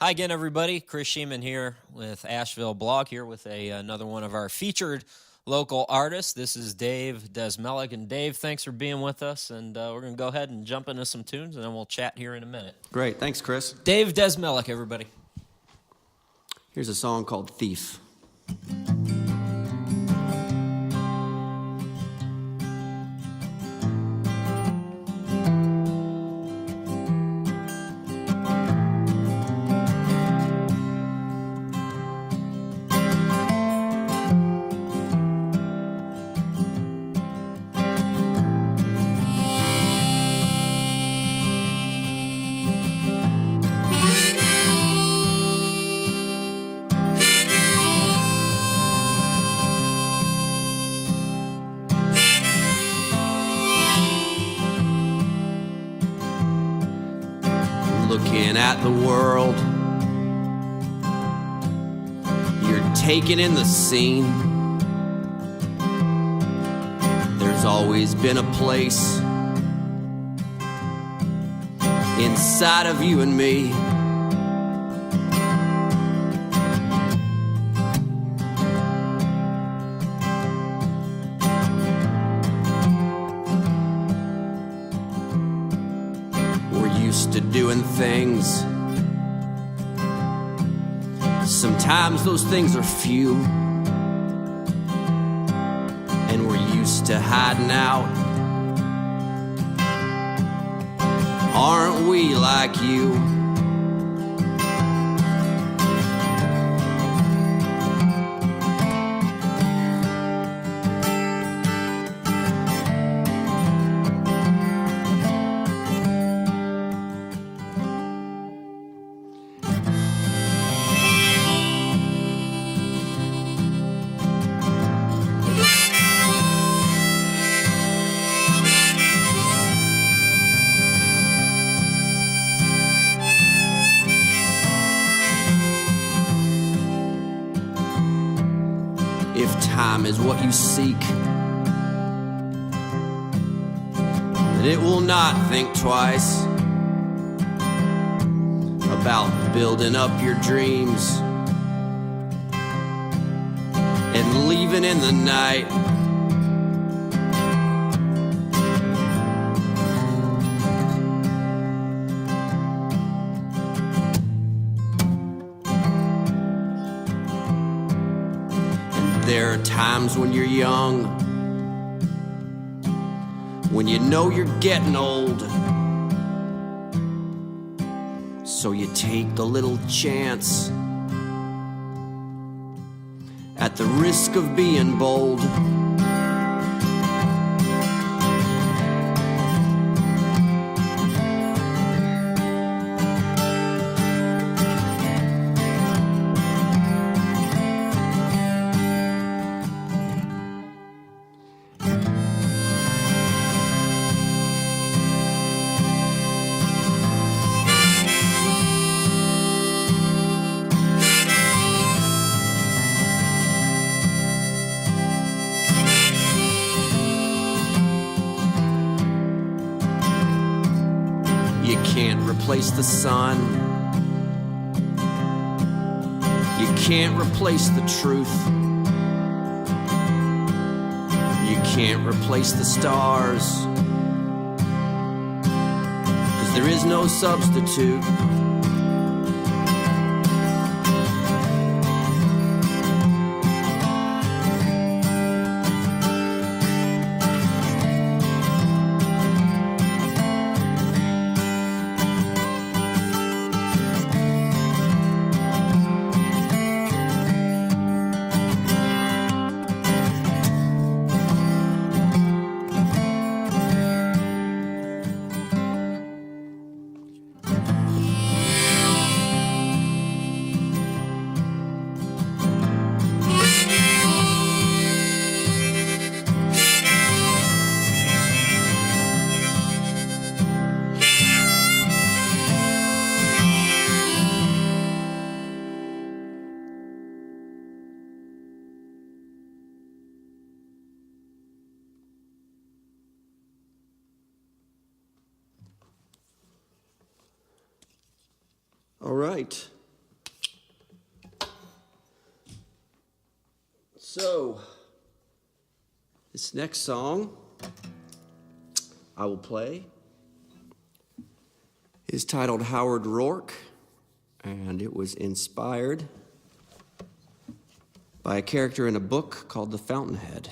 Hi again, everybody. Chris Sheeman here with Asheville Blog, here with another one of our featured local artists. This is Dave Desmelik. And Dave, thanks for being with us. And we're going to go ahead and jump into some tunes, and then we'll chat here in a minute. Great. Thanks, Chris. Dave Desmelik, everybody. Here's a song called Thief. Looking at the world, you're taking in the scene. There's always been a place inside of you and me. Used to doing things. Sometimes those things are few, and we're used to hiding out. Aren't we like you? If time is what you seek, then it will not think twice about building up your dreams and leaving in the night. There are times when you're young, when you know you're getting old, so you take the little chance at the risk of being bold. You can't replace the sun. You can't replace the truth. You can't replace the stars, 'cause there is no substitute. All right. So, this next song I will play is titled Howard Rourke, and it was inspired by a character in a book called The Fountainhead.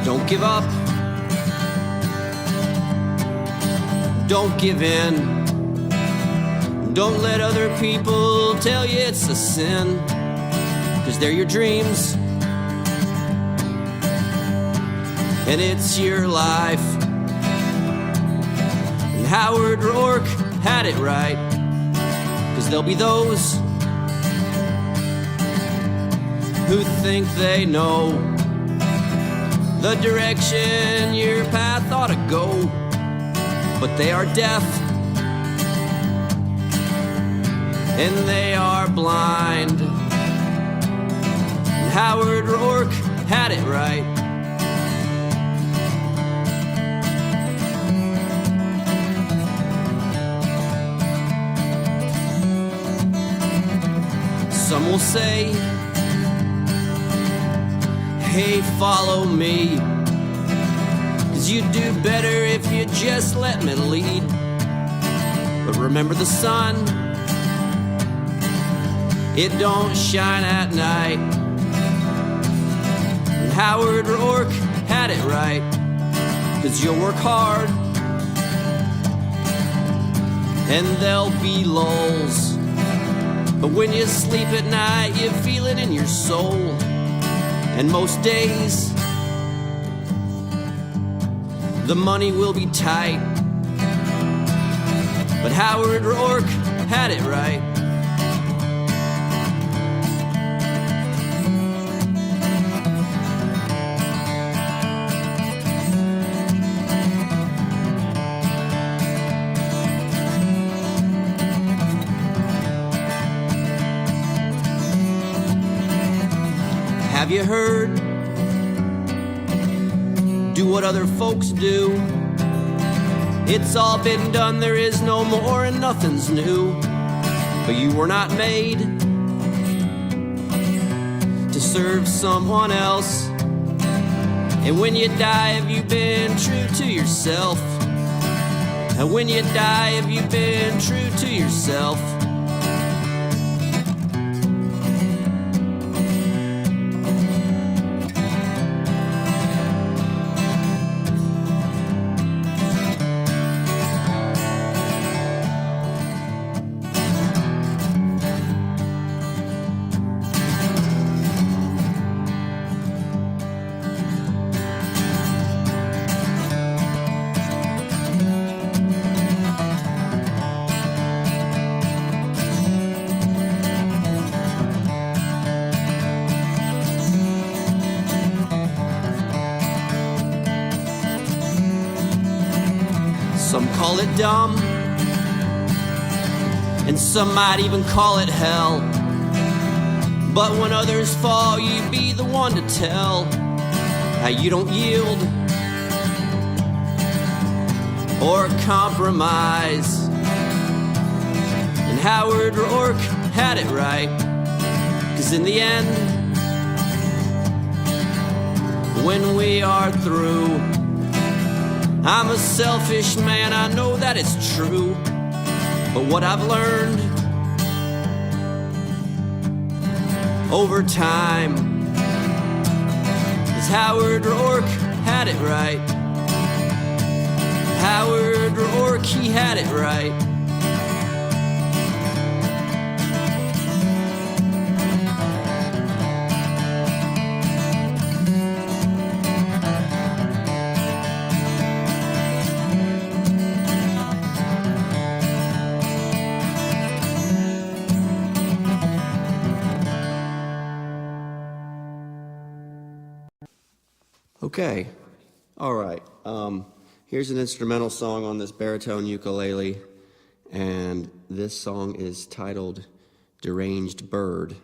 Don't give up. Don't give in. Don't let other people tell you it's a sin, 'cause they're your dreams and it's your life. And Howard Rourke had it right, 'cause there'll be those who think they know the direction your path ought to go, but they are deaf and they are blind. And Howard Rourke had it right. Some will say, hey, follow me, 'cause you do better if you just let me lead. But remember the sun, it don't shine at night. And Howard Rourke had it right, 'cause you'll work hard and there'll be lulls, but when you sleep at night you feel it in your soul. And most days the money will be tight, but Howard Rourke had it right. Have you heard? Do what other folks do. It's all been done, there is no more and nothing's new. But you were not made to serve someone else. And when you die, have you been true to yourself? And when you die, have you been true to yourself? Some call it dumb, and some might even call it hell. But when others fall, you be the one to tell how you don't yield or compromise. And Howard Rourke had it right, 'cause in the end, when we are through, I'm a selfish man, I know that it's true. But what I've learned over time is Howard Rourke had it right. Howard Rourke, he had it right. Okay, all right. Here's an instrumental song on this baritone ukulele. and this song is titled Deranged Bird.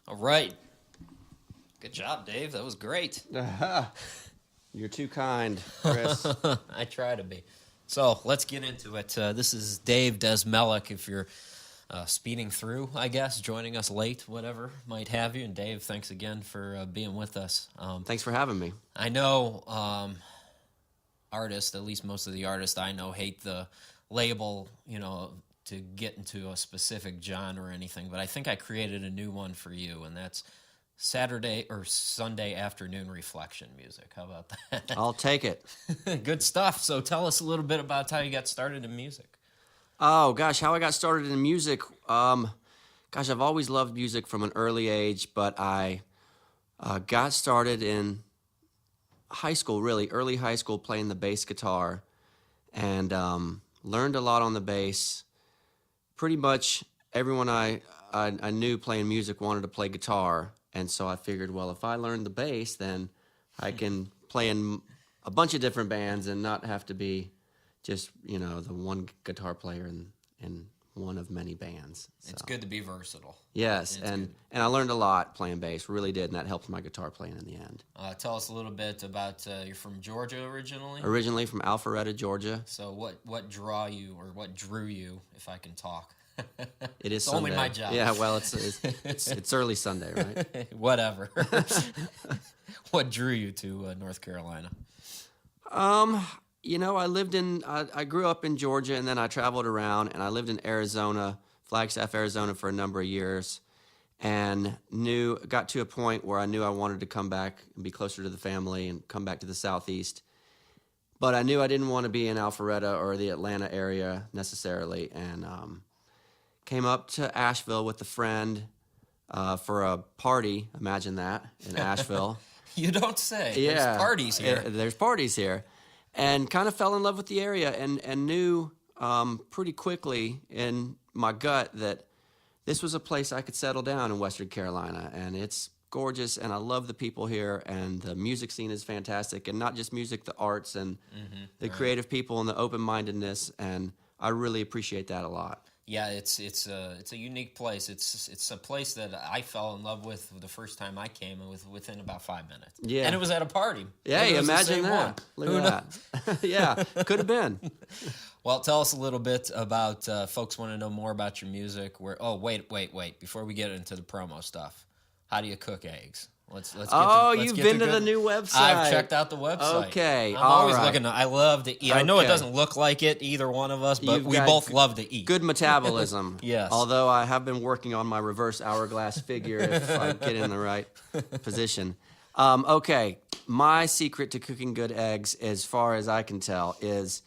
All right. Good job, Dave. That was great. You're too kind, Chris. I try to be. So let's get into it. This is Dave Desmelik. If you're speeding through, I guess, joining us late, whatever might have you. And Dave, thanks again for being with us. Thanks for having me. I know artists, at least most of the artists I know, hate the label, to get into a specific genre or anything, but I think I created a new one for you, and that's Saturday or Sunday afternoon reflection music. How about that? I'll take it. Good stuff. So tell us a little bit about how you got started in music. Oh, gosh, how I got started in music. I've always loved music from an early age, but I got started in high school, really, early high school, playing the bass guitar, and learned a lot on the bass. Pretty much everyone I knew playing music wanted to play guitar, and so I figured, well, if I learn the bass, then I can play in a bunch of different bands and not have to be just, the one guitar player in one of many bands. So. It's good to be versatile. Yes, and I learned a lot playing bass, really did, and that helped my guitar playing in the end. Tell us a little bit about, you're from Georgia originally? Originally from Alpharetta, Georgia. So what drew you, if I can talk? It is it's Sunday. only my job. Yeah, well, it's early Sunday, right? Whatever. What drew you to North Carolina? I grew up in Georgia, and then I traveled around, and I lived in Arizona, Flagstaff, Arizona, for a number of years, and got to a point where I knew I wanted to come back and be closer to the family and come back to the Southeast. But I knew I didn't want to be in Alpharetta or the Atlanta area necessarily, and came up to Asheville with a friend for a party. Imagine that, in Asheville. You don't say. Yeah. There's parties here. There's parties here. And kind of fell in love with the area and knew pretty quickly in my gut that this was a place I could settle down in Western Carolina. And it's gorgeous, and I love the people here, and the music scene is fantastic. And not just music, the arts and the creative people and the open-mindedness, and I really appreciate that a lot. Yeah, it's a unique place. It's a place that I fell in love with the first time I came, within about 5 minutes. Yeah. And it was at a party. Yeah, Maybe it was the imagine same that. one. Look at that. Yeah, could have been. Well, tell us a little bit about, folks want to know more about your music. Wait. Before we get into the promo stuff, how do you cook eggs? Let's you've been to the new website. I've checked out the website. Okay, I'm always all right. looking. I love to eat. I know it Okay. doesn't look like it, either one of us, but You've we got both love to eat. Good metabolism. Yes. Although I have been working on my reverse hourglass figure if I get in the right position. Okay, my secret to cooking good eggs, as far as I can tell, is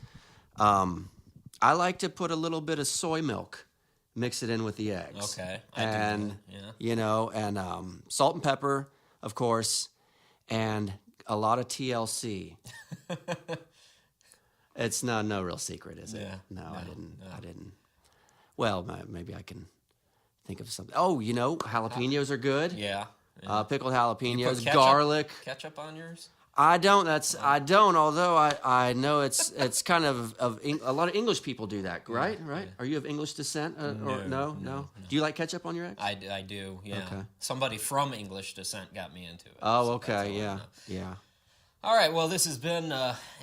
I like to put a little bit of soy milk, mix it in with the eggs. Okay, and I do that, yeah. you know, and salt and pepper, of course, and a lot of TLC. It's no real secret, is it? Yeah. No, I didn't. Well, maybe I can think of something. Oh, you know, jalapenos are good. Yeah. Pickled You jalapenos, put garlic. Ketchup on yours? I don't. I don't. Although I know it's kind of a lot of English people do that, right? Right. Are you of English descent or no? Do you like ketchup on your eggs? I do. Yeah. Okay. Somebody from English descent got me into it. Oh, so okay. that's all I Yeah. know. Yeah. All right, well, this has been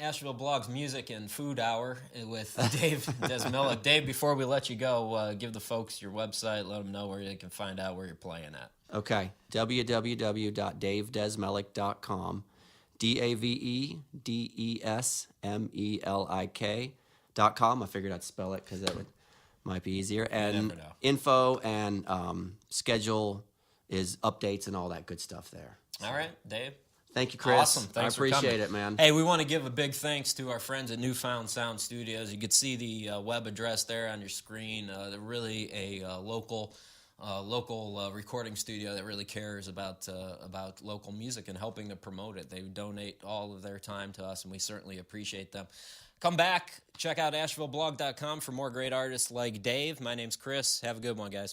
Asheville Blog's Music and Food Hour with Dave Desmelik. Dave, before we let you go, give the folks your website, let them know where they can find out where you're playing at. Okay, www.davedesmelik.com, DAVEDESMELIK.com. I figured I'd spell it because might be easier. And never know. info and schedule is updates and all that good stuff there. All right, Dave. Thank you, Chris. Awesome. Thanks I appreciate for coming. it, man. Hey, we want to give a big thanks to our friends at Newfound Sound Studios. You can see the web address there on your screen. They're really a local recording studio that really cares about local music and helping to promote it. They donate all of their time to us, and we certainly appreciate them. Come back. Check out AshevilleBlog.com for more great artists like Dave. My name's Chris. Have a good one, guys.